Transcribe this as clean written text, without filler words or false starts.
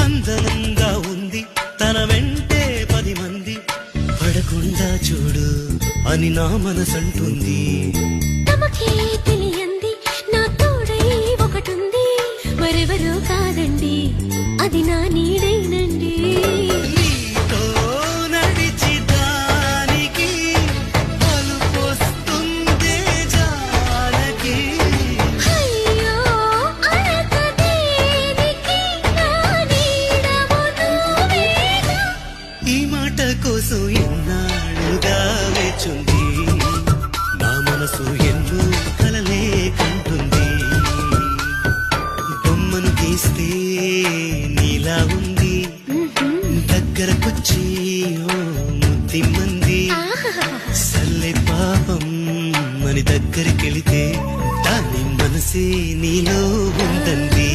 అందంగా ఉంది తన వెంటే 10 మంది పడకుండా చూడు అని నా మనసంటుంది. తమకే తెలియంది నా తోడై ఒకటుంది, మరెవరో కాదండి అది నా నీడైనండి. నీతో నడిచి దానికి అలుపొస్తుందే జానకి. అయ్యో అడక దేనికి నా నీడవు నువ్వేగా. ఈ మాట కోసం ఎన్నాళ్ళుగా వేచుంది నా మనసు, ఎన్నో కలలే కంటుంది. బొమ్మను తీస్తే నీలా ఉంది, దగ్గరకొచ్చి ఓ ముద్దిమ్మంది. సల్లే పాపం అని దగ్గరికెళితే దాని మనసే నీలో ఉందండి.